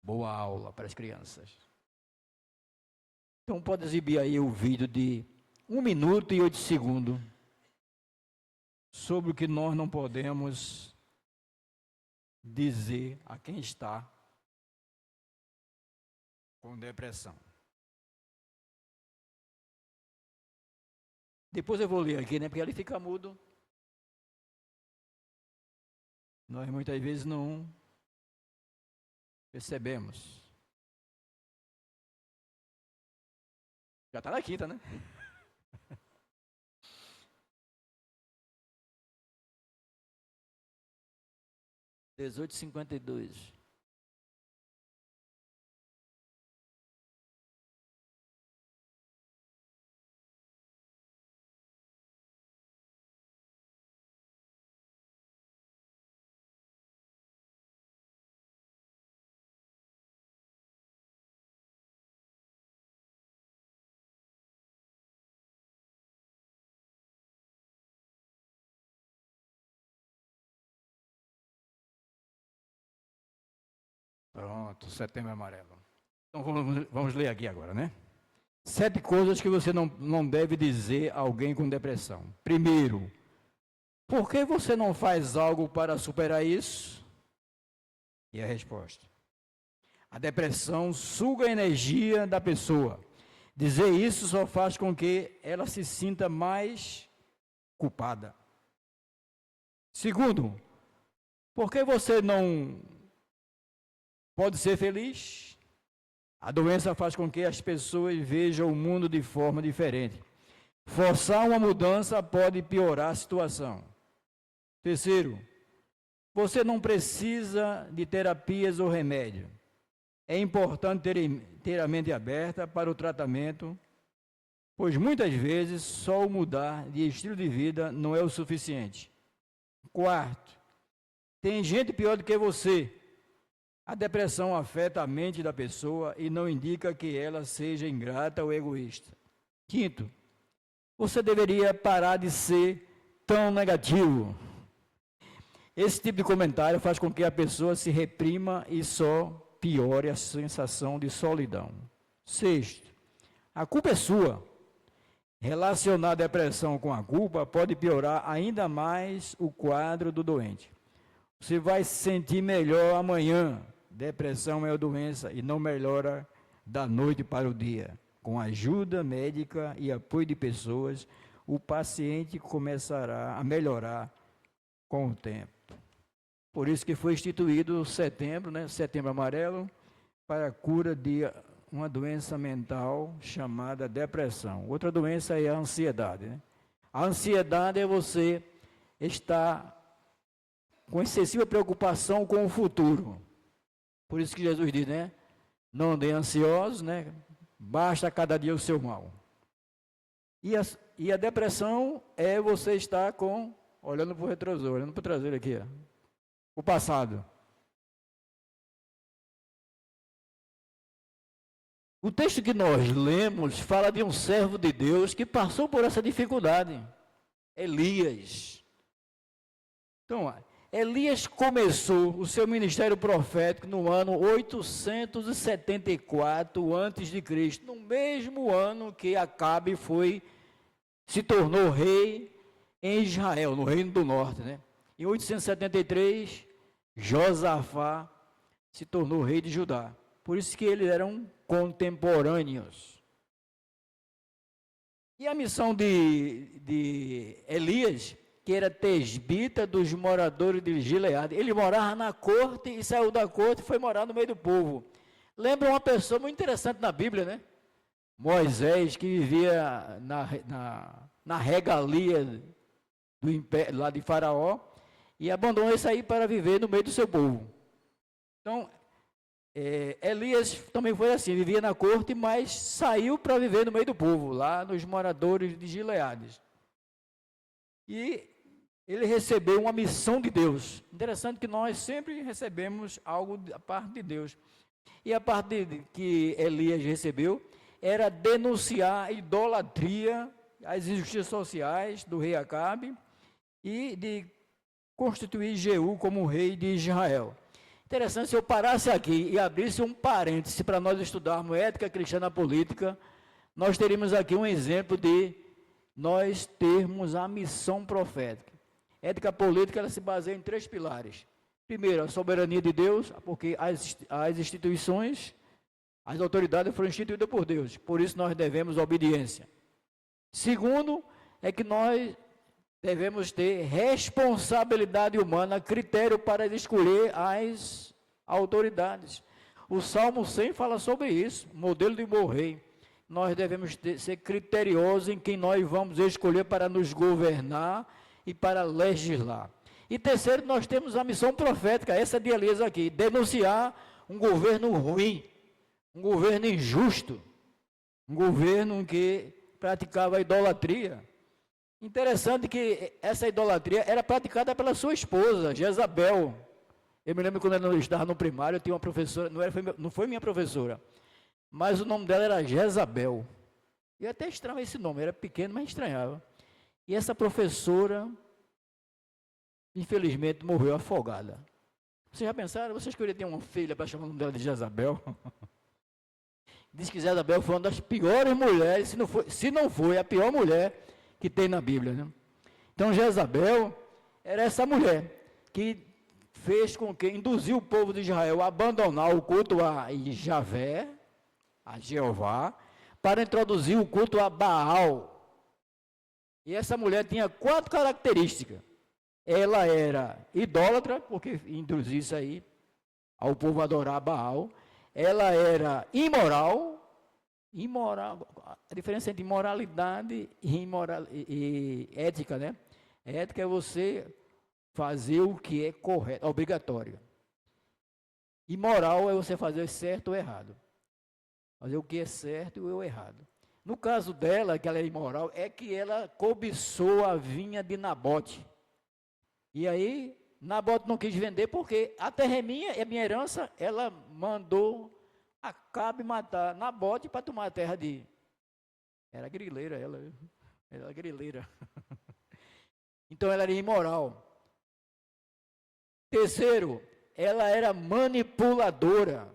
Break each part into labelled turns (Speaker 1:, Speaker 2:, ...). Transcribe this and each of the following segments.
Speaker 1: Boa aula para as crianças. Então pode exibir aí o vídeo de 1 minuto e 8 segundos sobre o que nós não podemos dizer a quem está com depressão. Depois eu vou ler aqui, né? Porque ele fica mudo. Nós muitas vezes não percebemos. Já está na quinta, né? (18h52). Pronto, Setembro Amarelo. Então vamos ler aqui agora, né? 7 coisas que você não deve dizer a alguém com depressão. Primeiro, por que você não faz algo para superar isso? E a resposta: a depressão suga a energia da pessoa. Dizer isso só faz com que ela se sinta mais culpada. Segundo, por que você não pode ser feliz? A doença faz com que as pessoas vejam o mundo de forma diferente. Forçar uma mudança pode piorar a situação. Terceiro, você não precisa de terapias ou remédio. É importante ter a mente aberta para o tratamento, pois muitas vezes só o mudar de estilo de vida não é o suficiente. Quarto, tem gente pior do que você. A depressão afeta a mente da pessoa e não indica que ela seja ingrata ou egoísta. Quinto, você deveria parar de ser tão negativo. Esse tipo de comentário faz com que a pessoa se reprima e só piore a sensação de solidão. Sexto, a culpa é sua. Relacionar a depressão com a culpa pode piorar ainda mais o quadro do doente. Você vai se sentir melhor amanhã. Depressão é uma doença e não melhora da noite para o dia. Com ajuda médica e apoio de pessoas, o paciente começará a melhorar com o tempo. Por isso que foi instituído o setembro, né, Setembro Amarelo, para a cura de uma doença mental chamada depressão. Outra doença é a ansiedade, né? A ansiedade é você estar com excessiva preocupação com o futuro. Por isso que Jesus diz, né? Não andem ansiosos, né? Basta cada dia o seu mal. E a depressão é você estar olhando para o retrovisor, olhando para o traseiro aqui, ó, o passado. O texto que nós lemos fala de um servo de Deus que passou por essa dificuldade, Elias. Então, Elias começou o seu ministério profético no ano 874 a.C., no mesmo ano que Acabe se tornou rei em Israel, no Reino do Norte, né? Em 873, Josafá se tornou rei de Judá. Por isso que eles eram contemporâneos. E a missão de Elias, que era tesbita dos moradores de Gileade. Ele morava na corte e saiu da corte e foi morar no meio do povo. Lembra uma pessoa muito interessante na Bíblia, né? Moisés, que vivia na regalia do império, lá de Faraó, e abandonou isso aí para viver no meio do seu povo. Então, Elias também foi assim, vivia na corte, mas saiu para viver no meio do povo, lá nos moradores de Gileade. E ele recebeu uma missão de Deus. Interessante que nós sempre recebemos algo da parte de Deus. E a parte que Elias recebeu era denunciar a idolatria, as injustiças sociais do rei Acabe e de constituir Jeú como rei de Israel. Interessante, se eu parasse aqui e abrisse um parêntese para nós estudarmos ética cristã na política, nós teríamos aqui um exemplo de nós termos a missão profética. Ética política, ela se baseia em 3 pilares. Primeiro, a soberania de Deus, porque as instituições, as autoridades foram instituídas por Deus, por isso nós devemos obediência. Segundo, é que nós devemos ter responsabilidade humana, critério para escolher as autoridades. O Salmo 100 fala sobre isso, modelo de bom rei. Nós devemos ser criteriosos em quem nós vamos escolher para nos governar e para legislar. E terceiro, nós temos a missão profética, essa de Elias aqui, denunciar um governo ruim, um governo injusto, um governo que praticava idolatria. Interessante que essa idolatria era praticada pela sua esposa, Jezabel. Eu me lembro quando eu estava no primário, eu tinha uma professora, não foi minha professora, mas o nome dela era Jezabel. Eu até estranhava esse nome, era pequeno, mas estranhava. E essa professora, infelizmente, morreu afogada. Vocês já pensaram? Vocês queriam ter uma filha para chamar o nome dela de Jezabel? Diz que Jezabel foi uma das piores mulheres, se não foi a pior mulher que tem na Bíblia, né? Então Jezabel era essa mulher que fez com que induziu o povo de Israel a abandonar o culto a Javé, a Jeová, para introduzir o culto a Baal. E essa mulher tinha 4 características. Ela era idólatra, porque induziu isso aí ao povo adorar Baal. Ela era imoral, a diferença entre imoralidade e ética, né? Ética é você fazer o que é correto, obrigatório. Imoral é você fazer certo ou errado. Fazer o que é certo ou errado. No caso dela, que ela é imoral, é que ela cobiçou a vinha de Nabote. E aí, Nabote não quis vender porque a terra é minha, é minha herança, ela mandou Acabe matar Nabote para tomar a terra de... Era grileira ela era grileira. Então ela era imoral. Terceiro, ela era manipuladora.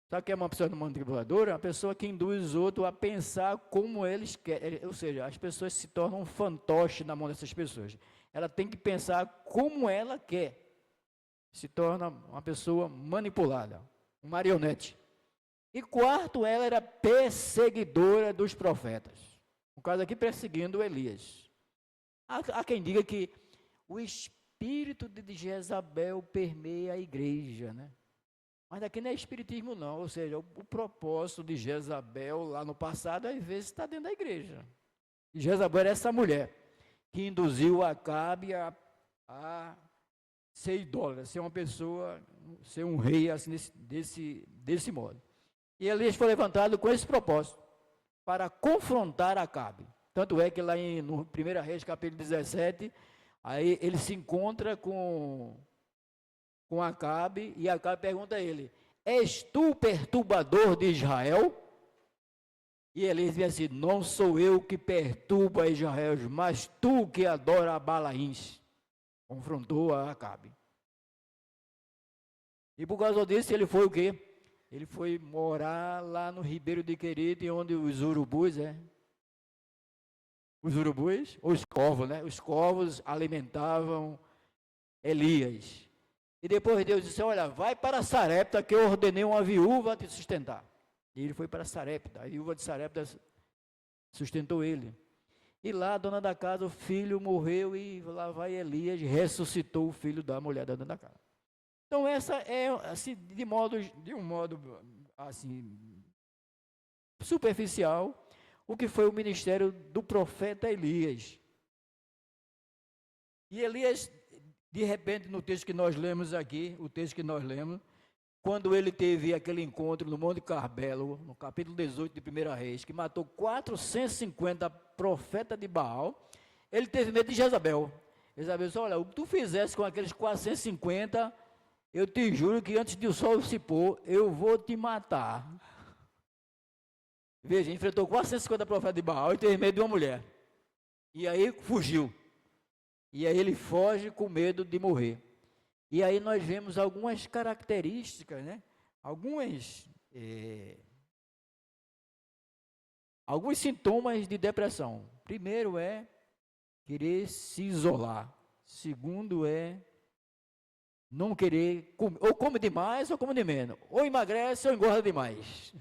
Speaker 1: Sabe o que é uma pessoa manipuladora? Uma pessoa que induz os outros a pensar como eles querem. Ou seja, as pessoas se tornam um fantoche na mão dessas pessoas. Ela tem que pensar como ela quer. Se torna uma pessoa manipulada, um marionete. E quarto, ela era perseguidora dos profetas. No caso aqui, perseguindo Elias. Há quem diga que o espírito de Jezabel permeia a igreja, né? Mas daqui não é espiritismo não, ou seja, o propósito de Jezabel lá no passado, às vezes está dentro da igreja. E Jezabel era essa mulher que induziu Acabe a ser idólatra, ser uma pessoa, ser um rei assim, desse modo. E Elias foi levantado com esse propósito, para confrontar Acabe. Tanto é que lá no 1 Reis, capítulo 17, aí ele se encontra com Acabe, e Acabe pergunta a ele: és tu o perturbador de Israel? E Elias diz assim: não sou eu que perturba Israel, mas tu que adora a Balaíns. Confrontou a Acabe. E por causa disso ele foi o quê? Ele foi morar lá no Ribeiro de Querite, onde os urubus, os corvos, né? Os corvos alimentavam Elias. E depois Deus disse: olha, vai para Sarepta, que eu ordenei uma viúva a te sustentar. E ele foi para Sarepta, a viúva de Sarepta sustentou ele. E lá a dona da casa, o filho morreu, e lá vai Elias, ressuscitou o filho da mulher da dona da casa. Então essa é, assim, de um modo assim, superficial, o que foi o ministério do profeta Elias. E Elias, de repente, no texto que nós lemos aqui, quando ele teve aquele encontro no Monte Carmelo, no capítulo 18 de 1 Reis, que matou 450 profetas de Baal, ele teve medo de Jezabel. Jezabel disse: olha, o que tu fizesse com aqueles 450, eu te juro que antes de o sol se pôr, eu vou te matar. Veja, enfrentou 450 profetas de Baal e teve medo de uma mulher. E aí fugiu. E aí ele foge com medo de morrer. E aí nós vemos algumas características, né? Alguns sintomas de depressão. Primeiro é querer se isolar. Segundo é não querer comer, ou come demais ou come de menos, ou emagrece ou engorda demais.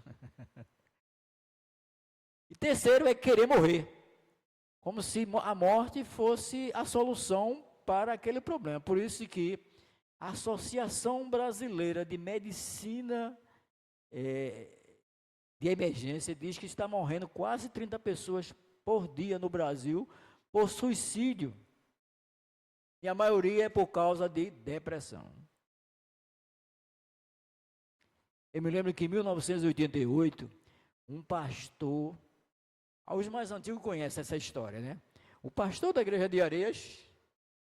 Speaker 1: E terceiro é querer morrer, como se a morte fosse a solução para aquele problema. Por isso que a Associação Brasileira de Medicina de Emergência diz que está morrendo quase 30 pessoas por dia no Brasil por suicídio. E a maioria é por causa de depressão. Eu me lembro que em 1988, um pastor, os mais antigos conhecem essa história, né? O pastor da igreja de Areias,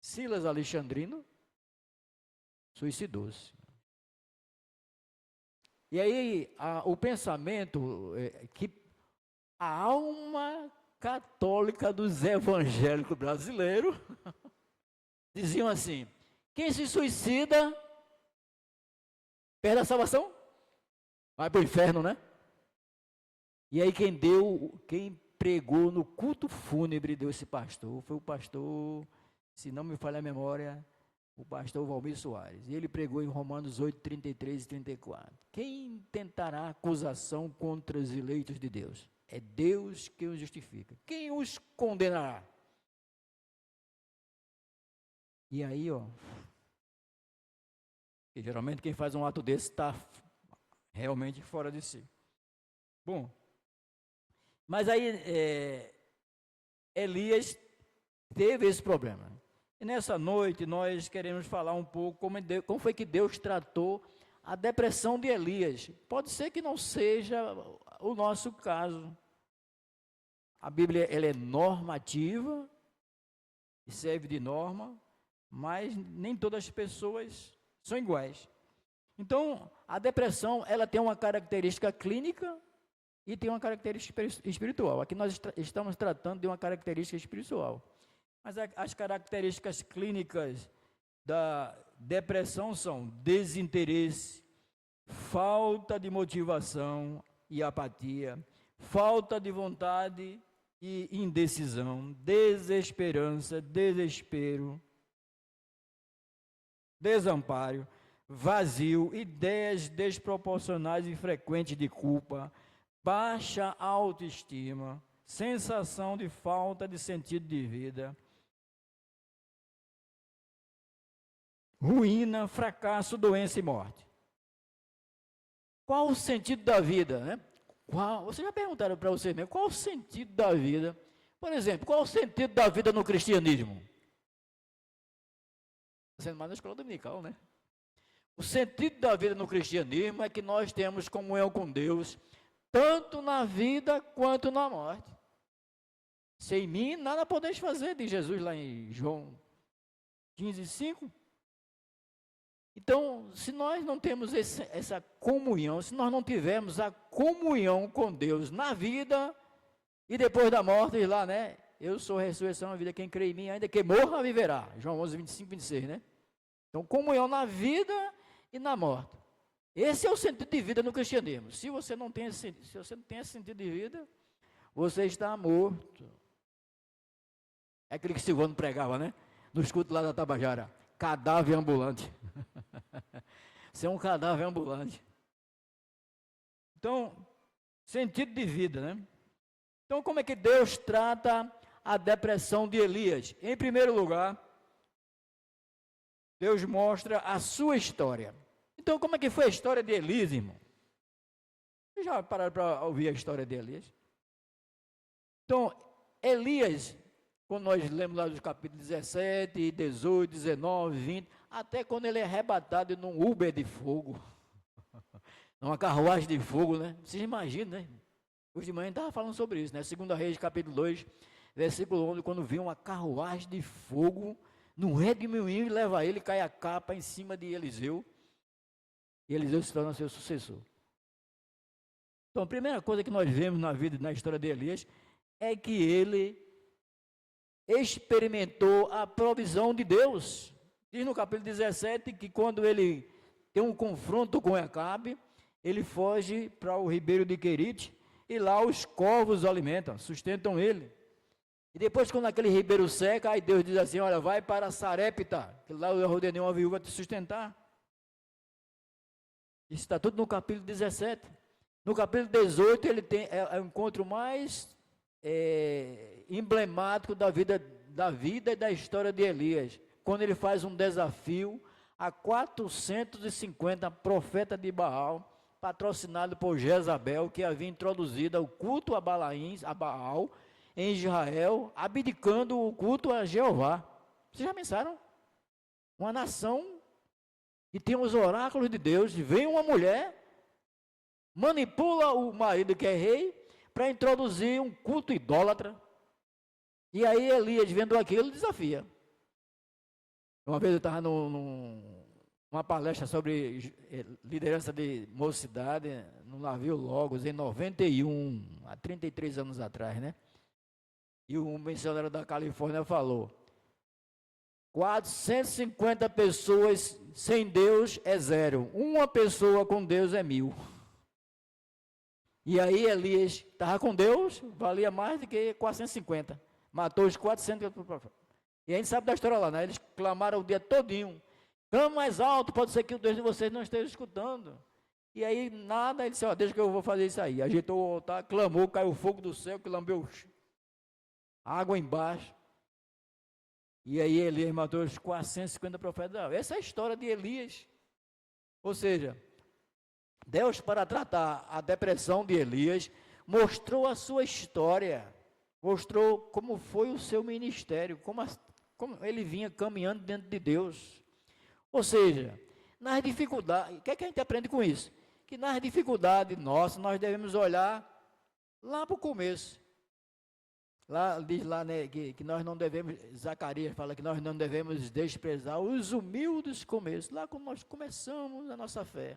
Speaker 1: Silas Alexandrino, suicidou-se. E aí, o pensamento que a alma católica dos evangélicos brasileiros diziam assim: quem se suicida perde a salvação, vai para o inferno, né? E aí quem pregou no culto fúnebre desse pastor foi o pastor, se não me falha a memória, o pastor Valmir Soares. E ele pregou em Romanos 8, 33 e 34. Quem tentará acusação contra os eleitos de Deus? É Deus que os justifica. Quem os condenará? E aí, e geralmente quem faz um ato desse está realmente fora de si. Bom, mas aí Elias teve esse problema. E nessa noite nós queremos falar um pouco como foi que Deus tratou a depressão de Elias. Pode ser que não seja o nosso caso. A Bíblia ela é normativa e serve de norma, mas nem todas as pessoas são iguais. Então, a depressão ela tem uma característica clínica e tem uma característica espiritual. Aqui nós estamos tratando de uma característica espiritual. Mas as características clínicas da depressão são desinteresse, falta de motivação e apatia, falta de vontade e indecisão, desesperança, desespero, desamparo, vazio, ideias desproporcionais e frequentes de culpa, baixa autoestima, sensação de falta de sentido de vida, ruína, fracasso, doença e morte. Qual o sentido da vida, né? Vocês já perguntaram para você mesmo, qual o sentido da vida? Por exemplo, qual o sentido da vida no cristianismo? Sendo mais na escola dominical, né? O sentido da vida no cristianismo é que nós temos comunhão com Deus, tanto na vida quanto na morte. Sem mim, nada podeis fazer, diz Jesus lá em João 15, 5. Então, se nós não temos essa comunhão, se nós não tivermos a comunhão com Deus na vida e depois da morte, diz lá, né? Eu sou a ressurreição, a vida, quem crê em mim, ainda que morra, viverá. João 11, 25, 26, né? Então, comunhão na vida e na morte. Esse é o sentido de vida no cristianismo. Se você não tem esse sentido de vida, você está morto. É aquele que Silvano pregava, né? Nos cultos lá da Tabajara. Cadáver ambulante. Você é um cadáver ambulante. Então, sentido de vida, né? Então, como é que Deus trata a depressão de Elias? Em primeiro lugar, Deus mostra a sua história. Então, como é que foi a história de Elias, irmão? Vocês já pararam para ouvir a história de Elias? Então, Elias, quando nós lemos lá dos capítulos 17, 18, 19, 20, até quando ele é arrebatado num Uber de fogo, numa carruagem de fogo, né? Vocês imaginam, né? Hoje de manhã estava falando sobre isso, né? 2 Reis, capítulo 2, versículo 11, quando vê uma carruagem de fogo no redemoinho e leva ele, cai a capa em cima de Eliseu, e Eliseu se torna seu sucessor. Então, a primeira coisa que nós vemos na vida, na história de Elias, é que ele experimentou a provisão de Deus. Diz no capítulo 17 que quando ele tem um confronto com Acabe, ele foge para o ribeiro de Querite, e lá os corvos o alimentam, sustentam ele. E depois, quando aquele ribeiro seca, aí Deus diz assim: olha, vai para Sarepta, que lá eu ordenei uma viúva te sustentar. Isso está tudo no capítulo 17. No capítulo 18, ele tem o encontro mais emblemático da vida e da história de Elias, quando ele faz um desafio a 450 profetas de Baal, patrocinado por Jezabel, que havia introduzido o culto a Baal em Israel, abdicando o culto a Jeová. Vocês já pensaram? Uma nação que tem os oráculos de Deus, vem uma mulher, manipula o marido que é rei, para introduzir um culto idólatra. E aí Elias, vendo aquilo, desafia. Uma vez eu estava numa palestra sobre liderança de mocidade, no navio Logos, em 91, há 33 anos atrás, né? E um missionário da Califórnia falou: 450 pessoas sem Deus é 0. Uma pessoa com Deus é 1000. E aí Elias estava com Deus, valia mais do que 450. Matou os 400. E a gente sabe da história lá, né? Eles clamaram o dia todinho: clama mais alto, pode ser que o Deus de vocês não esteja escutando. E aí nada, ele disse: ó, deixa que eu vou fazer isso aí. Ajeitou o altar, clamou, caiu fogo do céu, que lambeu água embaixo. E aí Elias matou os 450 profetas. Essa é a história de Elias. Ou seja, Deus, para tratar a depressão de Elias, mostrou a sua história, mostrou como foi o seu ministério, como ele vinha caminhando dentro de Deus. Ou seja, nas dificuldades, o que é que a gente aprende com isso? Que nas dificuldades nossas, nós devemos olhar lá para o começo. Lá diz lá, né, que nós não devemos, Zacarias fala que nós não devemos desprezar os humildes começos, lá quando nós começamos a nossa fé.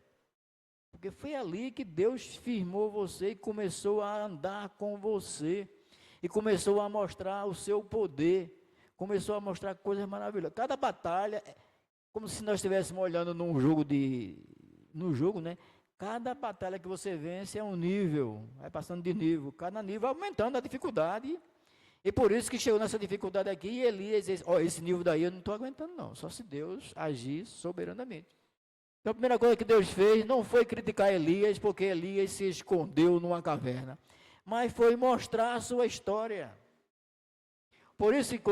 Speaker 1: Porque foi ali que Deus firmou você e começou a andar com você. E começou a mostrar o seu poder. Começou a mostrar coisas maravilhosas. Cada batalha, como se nós estivéssemos olhando num jogo, né? Cada batalha que você vence é um nível, vai passando de nível. Cada nível aumentando a dificuldade. E por isso que chegou nessa dificuldade aqui, e Elias diz: ó, esse nível daí eu não estou aguentando não. Só se Deus agir soberanamente. Então, a primeira coisa que Deus fez não foi criticar Elias, porque Elias se escondeu numa caverna, mas foi mostrar a sua história. Por isso que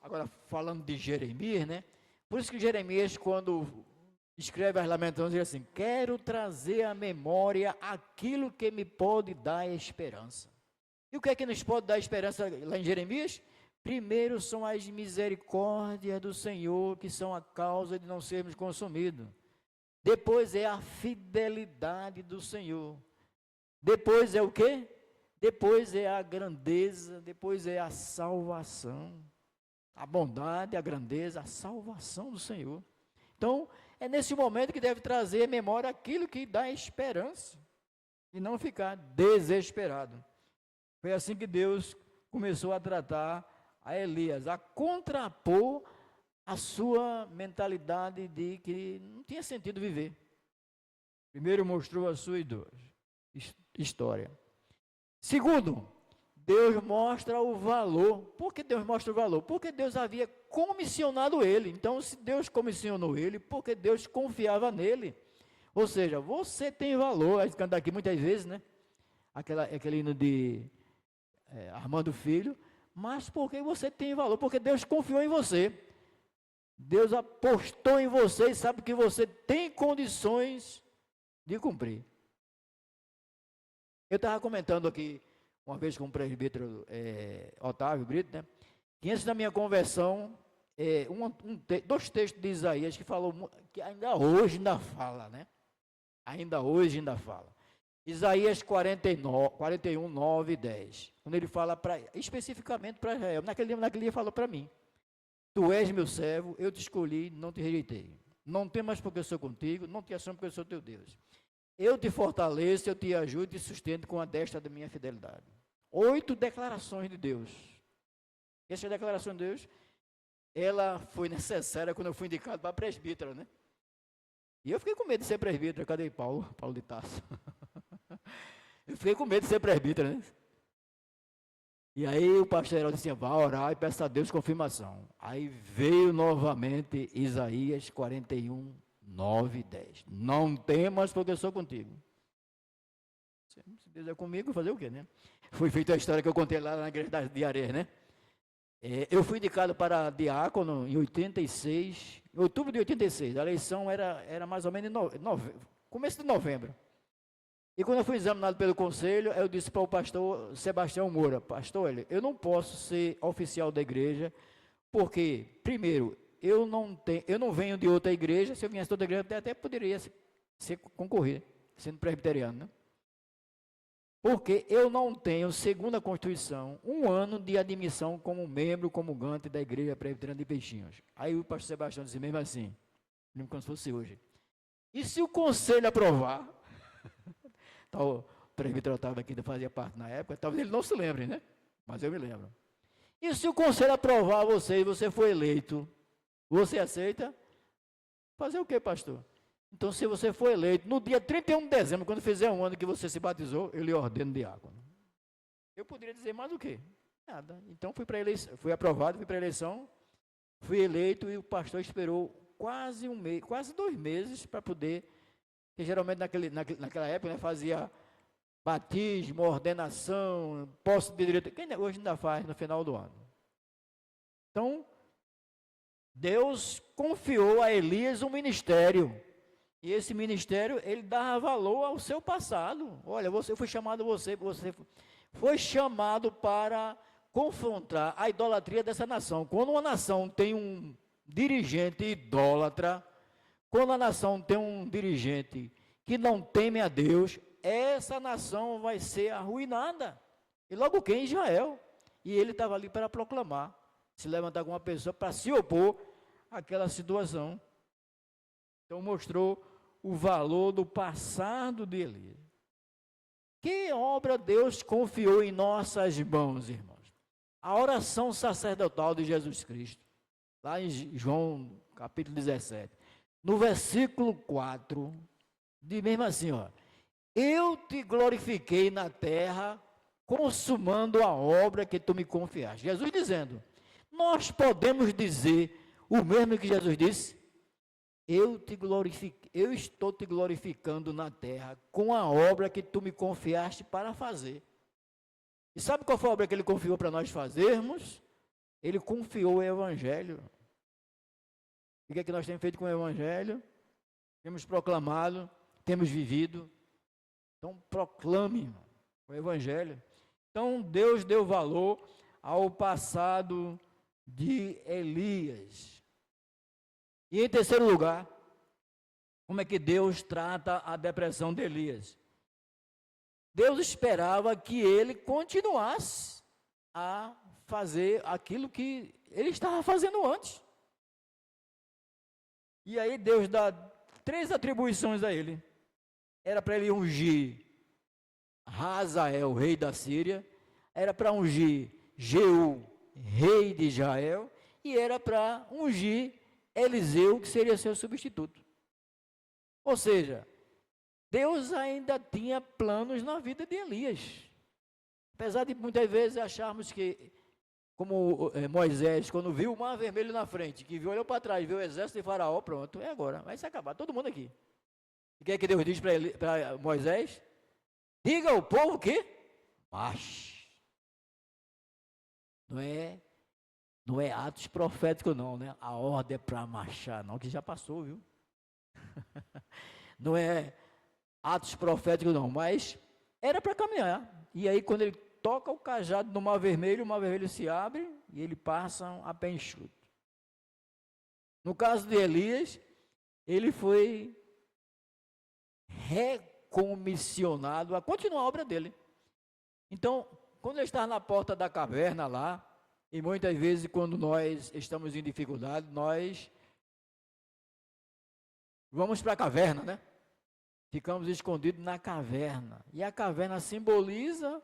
Speaker 1: agora falando de Jeremias, né? Por isso que Jeremias, quando escreve as Lamentações, diz assim: quero trazer à memória aquilo que me pode dar esperança. E o que é que nos pode dar esperança lá em Jeremias? Primeiro são as misericórdias do Senhor, que são a causa de não sermos consumidos. Depois é a fidelidade do Senhor. Depois é o quê? Depois é a grandeza, depois é a salvação. A bondade, a grandeza, a salvação do Senhor. Então, é nesse momento que deve trazer à memória aquilo que dá esperança. E não ficar desesperado. Foi assim que Deus começou a tratar a Elias, a contrapor a sua mentalidade de que não tinha sentido viver. Primeiro mostrou a sua história. Segundo, Deus mostra o valor. Por que Deus mostra o valor? Porque Deus havia comissionado ele. Então, se Deus comissionou ele, porque Deus confiava nele. Ou seja, você tem valor. A gente canta aqui muitas vezes, né? Aquele hino de Armando Filho. Mas porque você tem valor? Porque Deus confiou em você. Deus apostou em você e sabe que você tem condições de cumprir. Eu estava comentando aqui uma vez com o presbítero Otávio Brito, né, que antes da minha conversão, dois textos de Isaías que falou, que ainda hoje fala, né? Ainda hoje fala. Isaías 41, 9 e 10. Quando ele fala especificamente para Israel. Naquele dia falou para mim: tu és meu servo, eu te escolhi, não te rejeitei. Não temas porque eu sou contigo, não te assombres porque eu sou teu Deus. Eu te fortaleço, eu te ajudo e te sustento com a destra da minha fidelidade. 8 declarações de Deus. Essa declaração de Deus, ela foi necessária quando eu fui indicado para presbítero, né? E eu fiquei com medo de ser presbítero. Cadê Paulo? Paulo de Tarso. Eu fiquei com medo de ser presbítero, né? E aí o pastor Heraldo disse, vá orar e peça a Deus confirmação. Aí veio novamente Isaías 41, 9 e 10. Não temas, porque eu sou contigo. Se Deus é comigo, fazer o quê, né? Foi feita a história que eu contei lá na igreja de Areias, né? Eu fui indicado para diácono em 86, em outubro de 86. A eleição era mais ou menos em começo de novembro. E quando eu fui examinado pelo conselho, eu disse para o pastor Sebastião Moura, pastor, eu não posso ser oficial da igreja, porque, primeiro, eu não venho de outra igreja, se eu viesse de outra igreja, até poderia ser concorrer, sendo presbiteriano, né? Porque eu não tenho, segundo a Constituição, 1 ano de admissão como membro comungante da Igreja Presbiteriana de Peixinhos. Aí o pastor Sebastião disse mesmo assim, como se fosse hoje. E se o conselho aprovar, o presbítero Otávio aqui ainda fazia parte na época, talvez ele não se lembre, né? Mas eu me lembro. E se o conselho aprovar você e você for eleito, você aceita? Fazer o quê, pastor? Então, se você for eleito, no dia 31 de dezembro, quando fizer 1 ano que você se batizou, eu lhe ordeno diácono. Eu poderia dizer mais o quê? Nada. Então, fui aprovado, fui para a eleição, fui eleito e o pastor esperou quase 1 mês, quase 2 meses para poder, que geralmente naquela época, né, fazia batismo, ordenação, posse de direito, que hoje ainda faz no final do ano. Então, Deus confiou a Elias um ministério. E esse ministério, ele dava valor ao seu passado. Olha, você foi chamado para confrontar a idolatria dessa nação. Quando uma nação tem um dirigente idólatra, quando a nação tem um dirigente que não teme a Deus, essa nação vai ser arruinada. E logo quem? Israel. E ele estava ali para proclamar, se levantar alguma pessoa para se opor àquela situação. Então mostrou o valor do passado de Elias. Que obra Deus confiou em nossas mãos, irmãos? A oração sacerdotal de Jesus Cristo, lá em João capítulo 17, no versículo 4, diz mesmo assim, ó, eu te glorifiquei na terra, consumando a obra que tu me confiaste. Jesus dizendo, nós podemos dizer o mesmo que Jesus disse, eu estou te glorificando na terra com a obra que tu me confiaste para fazer. E sabe qual foi a obra que ele confiou para nós fazermos? Ele confiou o evangelho. E o que é que nós temos feito com o evangelho? Temos proclamado, temos vivido. Então proclame, irmão, o evangelho. Então Deus deu valor ao passado de Elias. E em terceiro lugar, como é que Deus trata a depressão de Elias? Deus esperava que ele continuasse a fazer aquilo que ele estava fazendo antes. E aí Deus dá 3 atribuições a ele. Era para ele ungir Hazael, rei da Síria, era para ungir Jeú, rei de Israel, e era para ungir Eliseu, que seria seu substituto. Ou seja, Deus ainda tinha planos na vida de Elias. Apesar de muitas vezes acharmos que, como Moisés, quando viu o mar vermelho na frente, que viu, olhou para trás, viu o exército de Faraó, pronto, é agora, vai se acabar, todo mundo aqui. E o que é que Deus diz para Moisés? Diga ao povo que marche. Não é atos proféticos não, né? A ordem é para marchar, não, que já passou, viu? Não é atos proféticos não, mas era para caminhar. E aí quando ele toca o cajado no mar vermelho, o mar vermelho se abre e ele passa a pé enxuto. No caso de Elias, ele foi recomissionado a continuar a obra dele. Então, quando ele estava na porta da caverna lá, e muitas vezes quando nós estamos em dificuldade, nós vamos para a caverna, né? Ficamos escondidos na caverna. E a caverna simboliza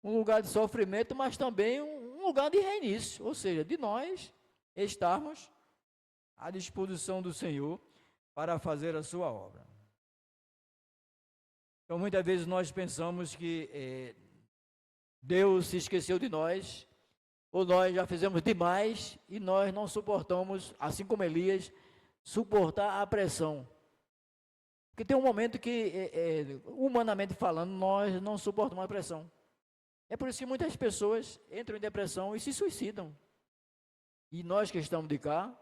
Speaker 1: um lugar de sofrimento, mas também um lugar de reinício. Ou seja, de nós estarmos à disposição do Senhor para fazer a sua obra. Então, muitas vezes nós pensamos que Deus se esqueceu de nós, ou nós já fizemos demais e nós não suportamos, assim como Elias, suportar a pressão. Porque tem um momento que, humanamente falando, nós não suportamos a pressão. É por isso que muitas pessoas entram em depressão e se suicidam. E nós que estamos de cá,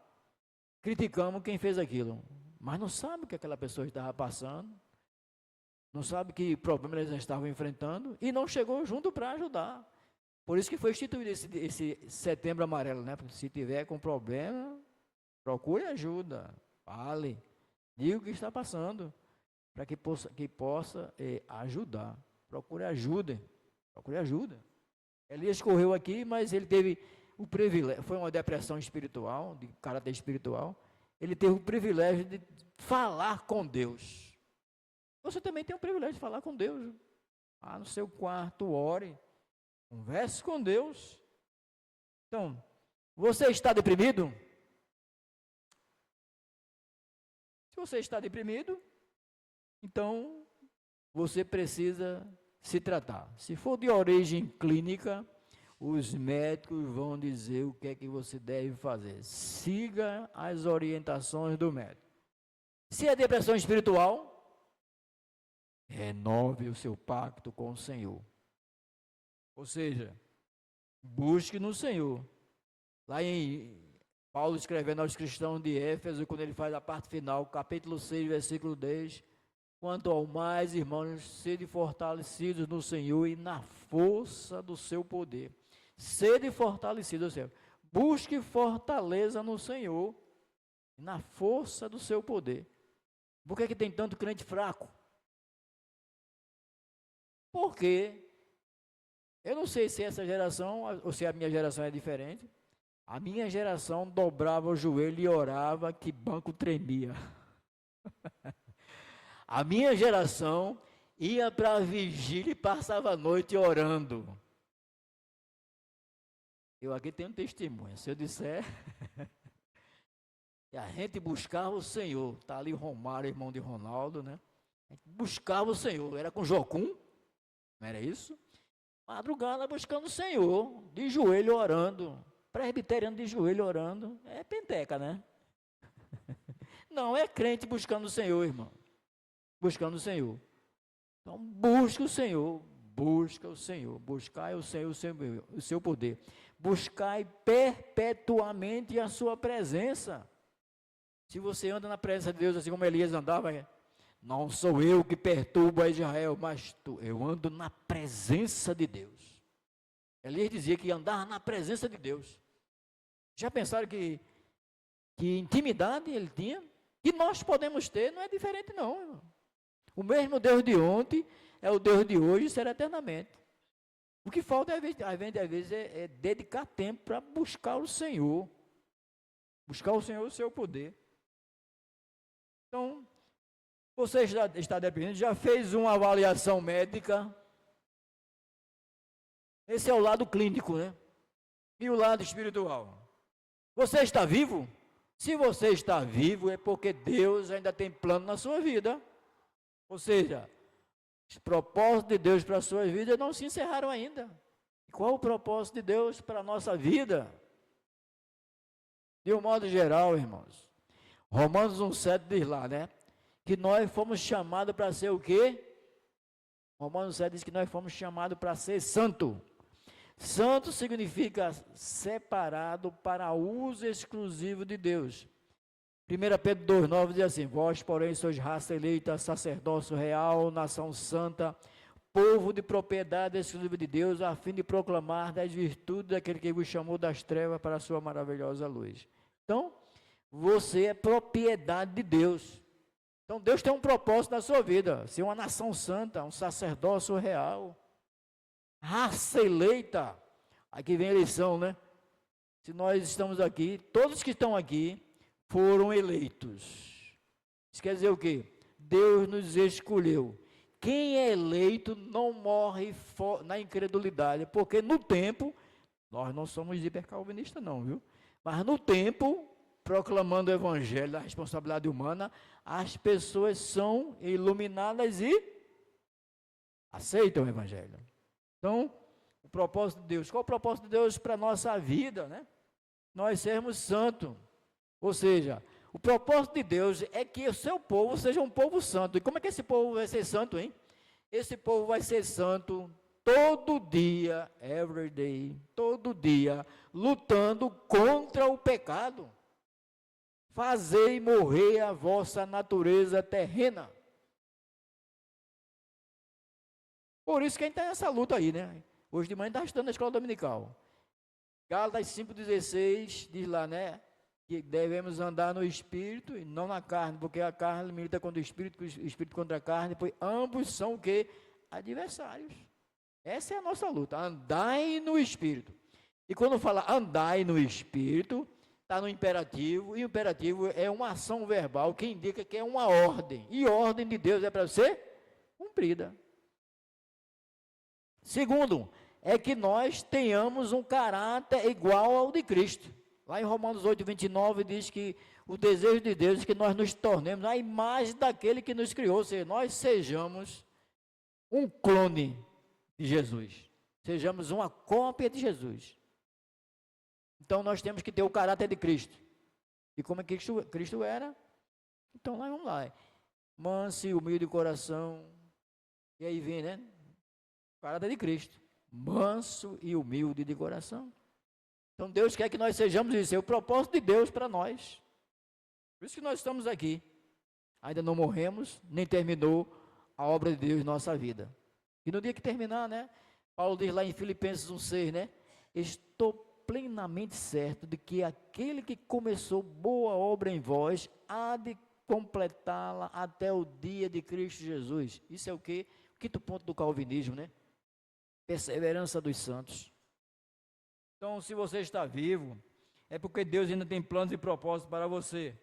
Speaker 1: criticamos quem fez aquilo, mas não sabe o que aquela pessoa estava passando, não sabe que problema eles estavam enfrentando e não chegou junto para ajudar. Por isso que foi instituído esse Setembro Amarelo, né? Porque se tiver com problema, procure ajuda, fale, diga o que está passando, para que possa ajudar. Procure ajuda. Elias correu aqui, mas ele teve o privilégio, foi uma depressão espiritual, de caráter espiritual, ele teve o privilégio de falar com Deus. Você também tem o privilégio de falar com Deus. No seu quarto, ore, converse com Deus. Então, você está deprimido? Se você está deprimido, então você precisa se tratar. Se for de origem clínica, os médicos vão dizer o que é que você deve fazer. Siga as orientações do médico. Se é depressão espiritual, renove o seu pacto com o Senhor. Ou seja, busque no Senhor. Lá em Paulo escrevendo aos cristãos de Éfeso, quando ele faz a parte final, capítulo 6, versículo 10, quanto ao mais, irmãos, sede fortalecidos no Senhor e na força do seu poder. Sede fortalecidos, ou seja, busque fortaleza no Senhor e na força do seu poder. Por que tem tanto crente fraco? Porque eu não sei se essa geração, ou se a minha geração é diferente. A minha geração dobrava o joelho e orava que banco tremia. A minha geração ia para a vigília e passava a noite orando. Eu aqui tenho um testemunho, se eu disser... E a gente buscava o Senhor. Está ali o Romário, irmão de Ronaldo, né? A gente buscava o Senhor. Era com Jocum, não era isso? Madrugada buscando o Senhor, de joelho orando. Presbiteriano de joelho orando. É penteca, né? Não, é crente buscando o Senhor, irmão. Buscando o Senhor. Então, busca o Senhor. Busca o Senhor. Buscai o Senhor, o seu poder. Buscai perpetuamente a sua presença. Se você anda na presença de Deus, assim como Elias andava, não sou eu que perturbo a Israel, mas eu ando na presença de Deus. Elias dizia que andava na presença de Deus. Já pensaram que intimidade ele tinha? Que nós podemos ter, não é diferente não, irmão. O mesmo Deus de ontem é o Deus de hoje e será eternamente. O que falta, às vezes, é dedicar tempo para buscar o Senhor. Buscar o Senhor, o seu poder. Então, você está deprimido, já fez uma avaliação médica. Esse é o lado clínico, né? E o lado espiritual. Você está vivo? Se você está vivo, é porque Deus ainda tem plano na sua vida. Ou seja, os propósitos de Deus para a sua vida não se encerraram ainda. E qual o propósito de Deus para a nossa vida? De um modo geral, irmãos, Romanos 1,7 diz lá, né? Que nós fomos chamados para ser o quê? Romanos 7 diz que nós fomos chamados para ser santo. Santo significa separado para uso exclusivo de Deus. 1 Pedro 2,9 diz assim: vós, porém, sois raça eleita, sacerdócio real, nação santa, povo de propriedade exclusiva de Deus, a fim de proclamar das virtudes daquele que vos chamou das trevas para a sua maravilhosa luz. Então, você é propriedade de Deus. Então, Deus tem um propósito na sua vida, ser uma nação santa, um sacerdócio real, raça eleita. Aqui vem a eleição, né? Se nós estamos aqui, todos que estão aqui foram eleitos. Isso quer dizer o quê? Deus nos escolheu. Quem é eleito não morre na incredulidade, porque no tempo, nós não somos hipercalvinistas não, viu? Mas no tempo, proclamando o evangelho da responsabilidade humana, as pessoas são iluminadas e aceitam o evangelho. Então, o propósito de Deus, qual o propósito de Deus para a nossa vida, né? Nós sermos santos, ou seja, o propósito de Deus é que o seu povo seja um povo santo. E como é que esse povo vai ser santo, hein? Esse povo vai ser santo todo dia, every day, todo dia, lutando contra o pecado. Fazei morrer a vossa natureza terrena. Por isso que a gente está nessa luta aí, né? Hoje de manhã está estudando na escola dominical. Gálatas 5,16 diz lá, né? Que devemos andar no Espírito e não na carne, porque a carne milita contra o Espírito contra a carne, pois ambos são o quê? Adversários. Essa é a nossa luta, andai no Espírito. E quando fala andai no Espírito, está no imperativo, e o imperativo é uma ação verbal que indica que é uma ordem, e ordem de Deus é para ser cumprida. Segundo, é que nós tenhamos um caráter igual ao de Cristo. Lá em Romanos 8,29 diz que o desejo de Deus é que nós nos tornemos a imagem daquele que nos criou, ou seja, nós sejamos um clone de Jesus, sejamos uma cópia de Jesus. Então nós temos que ter o caráter de Cristo. E como é que Cristo era? Então nós vamos lá, manso e humilde de coração, e aí vem, né? O caráter de Cristo, manso e humilde de coração. Então Deus quer que nós sejamos isso, é o propósito de Deus para nós. Por isso que nós estamos aqui. Ainda não morremos, nem terminou a obra de Deus em nossa vida. E no dia que terminar, né? Paulo diz lá em Filipenses 1,6, né? Estou plenamente certo de que aquele que começou boa obra em vós, há de completá-la até o dia de Cristo Jesus. Isso é o quê? O quinto ponto do calvinismo, né? Perseverança dos santos. Então, se você está vivo, é porque Deus ainda tem planos e propósitos para você.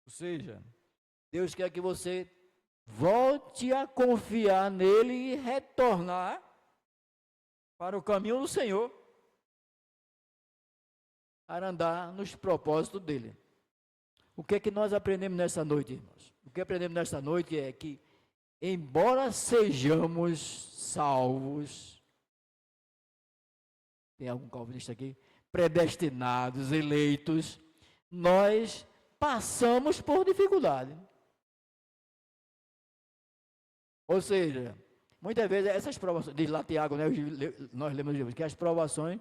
Speaker 1: Ou seja, Deus quer que você volte a confiar nele e retornar para o caminho do Senhor, para andar nos propósitos dele. O que é que nós aprendemos nessa noite, irmãos? O que aprendemos nessa noite é que, embora sejamos salvos, tem algum calvinista aqui? Predestinados, eleitos, nós passamos por dificuldade. Ou seja, muitas vezes essas provações, diz lá Tiago, né, nós lemos no livro, que as provações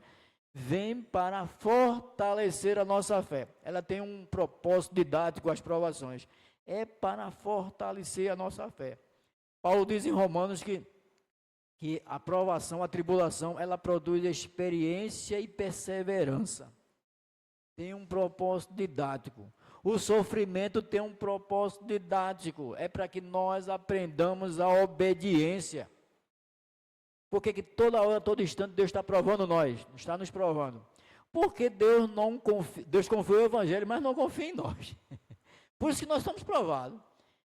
Speaker 1: vêm para fortalecer a nossa fé. Ela tem um propósito didático, as provações. É para fortalecer a nossa fé. Paulo diz em Romanos que a provação, a tribulação, ela produz experiência e perseverança. Tem um propósito didático. O sofrimento tem um propósito didático. É para que nós aprendamos a obediência. Por que toda hora, todo instante, Deus está provando nós? Está nos provando. Porque Deus confia o Evangelho, mas não confia em nós. Por isso que nós somos provados.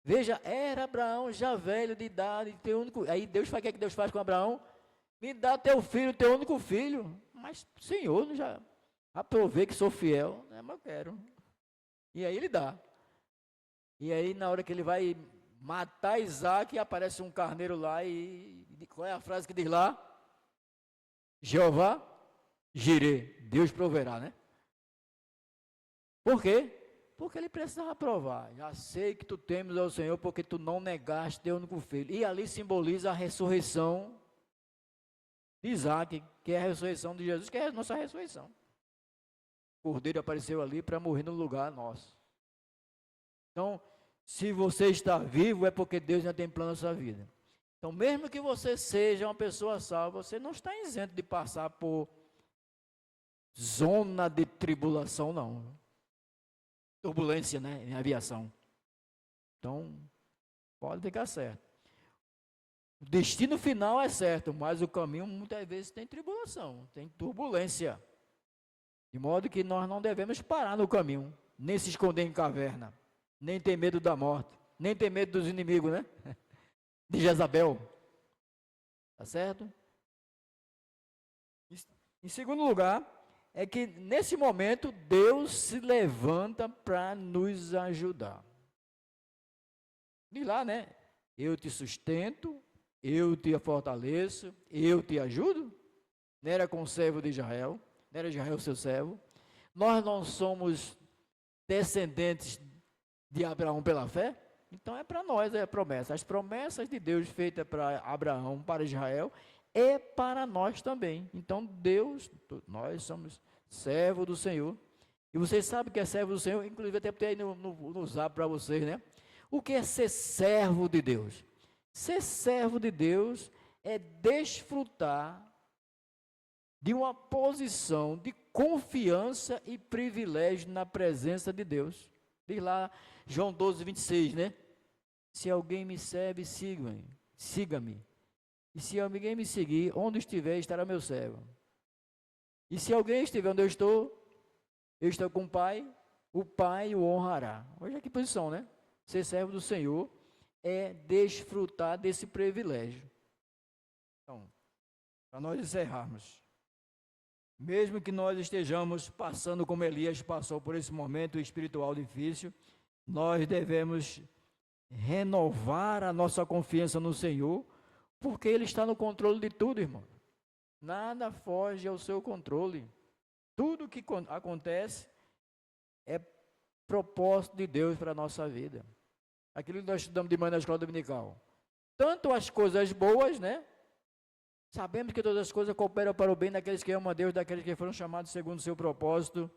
Speaker 1: Veja, era Abraão já velho de idade, teu único. Aí Deus faz o que Deus faz com Abraão? Me dá teu filho, teu único filho. Mas, Senhor, já aprovei que sou fiel, né, mas eu quero. E aí ele dá. E aí, na hora que ele vai matar Isaac, aparece um carneiro lá e qual é a frase que diz lá? Jeová Jirê, Deus proverá, né? Por quê? Porque ele precisava provar. Já sei que tu temes ao Senhor porque tu não negaste teu único filho. E ali simboliza a ressurreição de Isaac, que é a ressurreição de Jesus, que é a nossa ressurreição. O Cordeiro apareceu ali para morrer no lugar nosso. Então, se você está vivo, é porque Deus já tem plano na sua vida. Então, mesmo que você seja uma pessoa salva, você não está isento de passar por zona de tribulação, não. Turbulência, né, em aviação. Então, pode ficar certo. O destino final é certo, mas o caminho muitas vezes tem tribulação, tem turbulência. De modo que nós não devemos parar no caminho, nem se esconder em caverna, nem ter medo da morte, nem ter medo dos inimigos, né? De Jezabel. Tá certo? Em segundo lugar, é que nesse momento Deus se levanta para nos ajudar. Diz lá, né? Eu te sustento, eu te fortaleço, eu te ajudo. Não era com o servo de Israel, não era Israel seu servo. Nós não somos descendentes de Abraão pela fé, então é para nós a promessa. As promessas de Deus feitas para Abraão, para Israel, é para nós também. Então Deus, nós somos servo do Senhor. E vocês sabem que é servo do Senhor, inclusive até botei aí no zap para vocês, né? O que é ser servo de Deus? Ser servo de Deus é desfrutar de uma posição de confiança e privilégio na presença de Deus. Diz lá, João 12, 26, né? Se alguém me serve, siga-me. E se alguém me seguir, onde estiver, estará meu servo. E se alguém estiver onde eu estou com o Pai o honrará. Olha que posição, né? Ser servo do Senhor é desfrutar desse privilégio. Então, para nós encerrarmos, mesmo que nós estejamos passando como Elias passou por esse momento espiritual difícil, nós devemos renovar a nossa confiança no Senhor, porque Ele está no controle de tudo, irmão. Nada foge ao seu controle. Tudo que acontece é propósito de Deus para a nossa vida. Aquilo que nós estudamos de manhã na escola dominical. Tanto as coisas boas, né? Sabemos que todas as coisas cooperam para o bem daqueles que amam a Deus, daqueles que foram chamados segundo o seu propósito.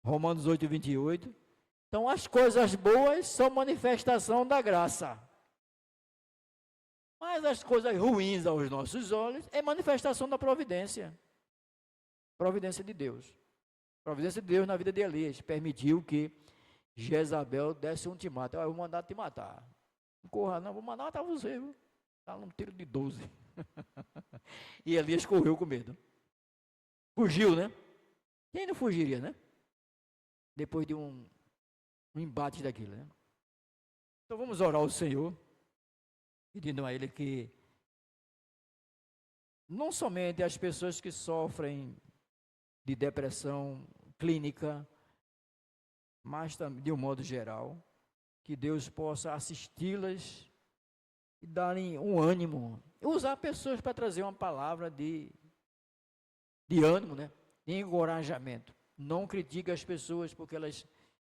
Speaker 1: Romanos 8, 28. Então, as coisas boas são manifestação da graça. Mas as coisas ruins aos nossos olhos é manifestação da providência. Providência de Deus. Providência de Deus na vida de Elias. Permitiu que Jezabel desse um ultimato. Eu vou mandar te matar. Não corra não, vou mandar matar você. Está num tiro de 12. E Elias correu com medo. Fugiu, né? Quem não fugiria, né? Depois de um embate daquilo, né? Então vamos orar ao Senhor, pedindo a Ele que não somente as pessoas que sofrem de depressão clínica, mas também de um modo geral, que Deus possa assisti-las e darem um ânimo, usar pessoas para trazer uma palavra de ânimo, né? De encorajamento. Não critique as pessoas porque elas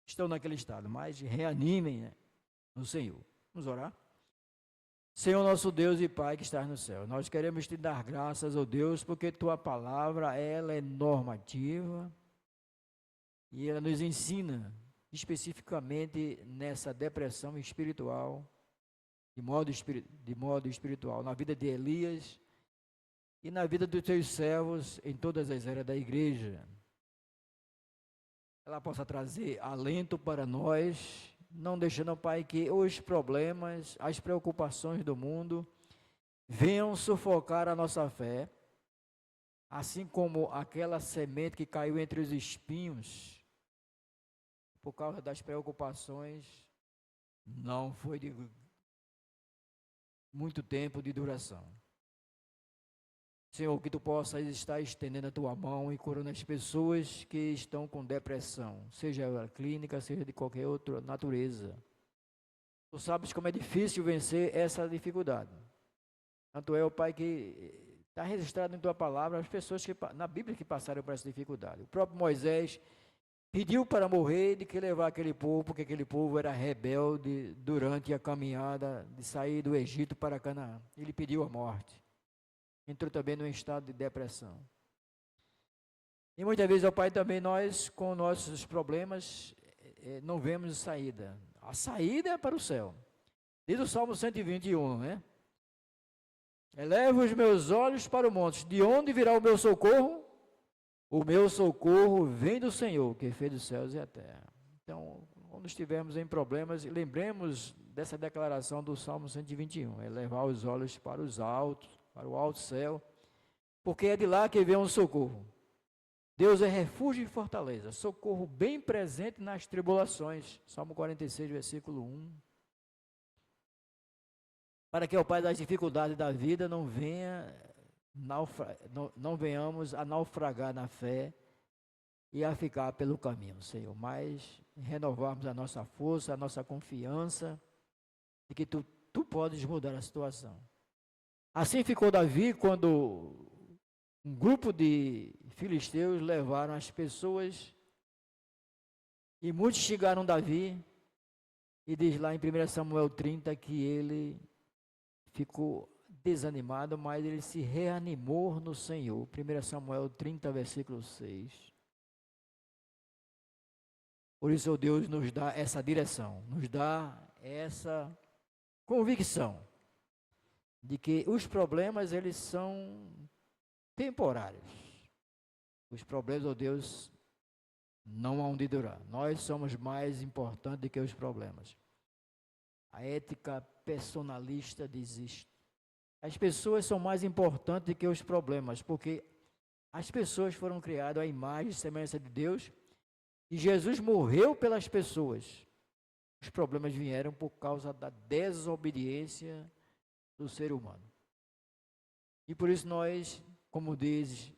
Speaker 1: estão naquele estado, mas reanimem, né, no Senhor. Vamos orar? Senhor nosso Deus e Pai que estás no céu, nós queremos te dar graças, ó Deus, porque tua palavra, ela é normativa e ela nos ensina especificamente nessa depressão espiritual, de modo espiritual, na vida de Elias e na vida dos teus servos em todas as eras da igreja. Ela possa trazer alento para nós, não deixando, Pai, que os problemas, as preocupações do mundo venham sufocar a nossa fé, assim como aquela semente que caiu entre os espinhos, por causa das preocupações, não foi de muito tempo de duração. Senhor, que tu possas estar estendendo a tua mão e curando as pessoas que estão com depressão, seja ela clínica, seja de qualquer outra natureza. Tu sabes como é difícil vencer essa dificuldade. Tanto é, o Pai, que está registrado em tua palavra as pessoas que, na Bíblia, que passaram por essa dificuldade. O próprio Moisés pediu para morrer de que levar aquele povo, porque aquele povo era rebelde durante a caminhada de sair do Egito para Canaã. Ele pediu a morte. Entrou também num estado de depressão. E muitas vezes, ó Pai, também nós, com nossos problemas, não vemos saída. A saída é para o céu. Diz o Salmo 121, né? Eleva os meus olhos para o monte. De onde virá o meu socorro? O meu socorro vem do Senhor, que fez os céus e a terra. Então, quando estivermos em problemas, lembremos dessa declaração do Salmo 121. Elevar os olhos para os altos, para o alto céu, porque é de lá que vem um socorro. Deus é refúgio e fortaleza, socorro bem presente nas tribulações. Salmo 46, versículo 1. Para que o Pai das dificuldades da vida não venha não venhamos a naufragar na fé e a ficar pelo caminho, Senhor, mas renovarmos a nossa força, a nossa confiança de que tu podes mudar a situação. Assim ficou Davi quando um grupo de filisteus levaram as pessoas e muitos chegaram Davi e diz lá em 1 Samuel 30 que ele ficou desanimado, mas ele se reanimou no Senhor. 1 Samuel 30, versículo 6. Por isso, Deus nos dá essa direção, nos dá essa convicção de que os problemas, eles são temporários. Os problemas, ó Deus, não hão de durar. Nós somos mais importantes do que os problemas. A ética personalista diz isto. As pessoas são mais importantes do que os problemas, porque as pessoas foram criadas à imagem e semelhança de Deus, e Jesus morreu pelas pessoas. Os problemas vieram por causa da desobediência do ser humano. E por isso nós, como diz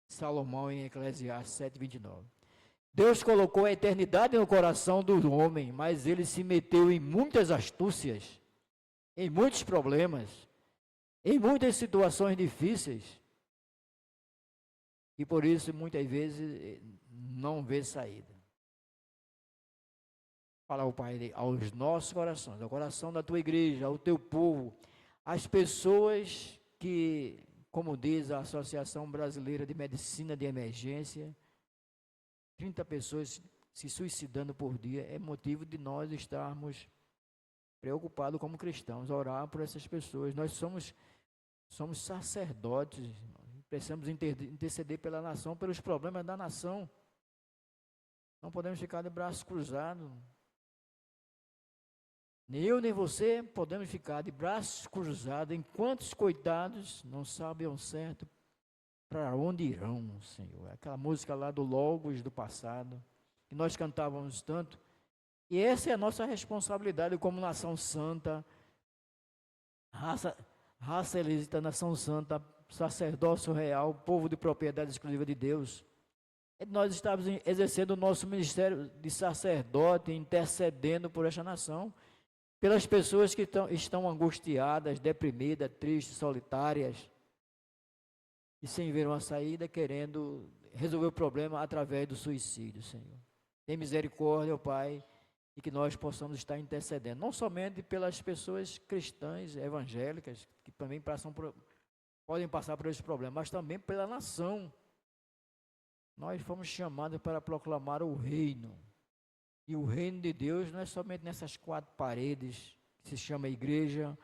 Speaker 1: Salomão em Eclesiastes 7:29, Deus colocou a eternidade no coração do homem, mas ele se meteu em muitas astúcias, em muitos problemas, em muitas situações difíceis. E por isso, muitas vezes, não vê saída. Fala ao Pai, aos nossos corações, ao coração da tua igreja, ao teu povo, as pessoas que, como diz a Associação Brasileira de Medicina de Emergência, 30 pessoas se suicidando por dia, é motivo de nós estarmos preocupados como cristãos, orar por essas pessoas. Nós somos sacerdotes, precisamos interceder pela nação, pelos problemas da nação. Não podemos ficar de braços cruzados. Nem eu nem você podemos ficar de braços cruzados enquanto os coitados não sabem ao certo para onde irão, Senhor. Aquela música lá do Logos do passado, que nós cantávamos tanto. E essa é a nossa responsabilidade como nação santa, raça elita, nação santa, sacerdócio real, povo de propriedade exclusiva de Deus. Nós estamos exercendo o nosso ministério de sacerdote, intercedendo por esta nação, pelas pessoas que estão angustiadas, deprimidas, tristes, solitárias, e sem ver uma saída, querendo resolver o problema através do suicídio, Senhor. Tem misericórdia, ó Pai, e que nós possamos estar intercedendo, não somente pelas pessoas cristãs, evangélicas, que também podem passar por esse problema, mas também pela nação. Nós fomos chamados para proclamar o reino. E o reino de Deus não é somente nessas 4 paredes, que se chama igreja,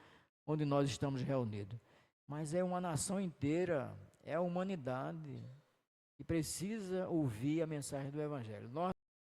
Speaker 1: onde nós estamos reunidos. Mas é uma nação inteira, é a humanidade, que precisa ouvir a mensagem do Evangelho. Nós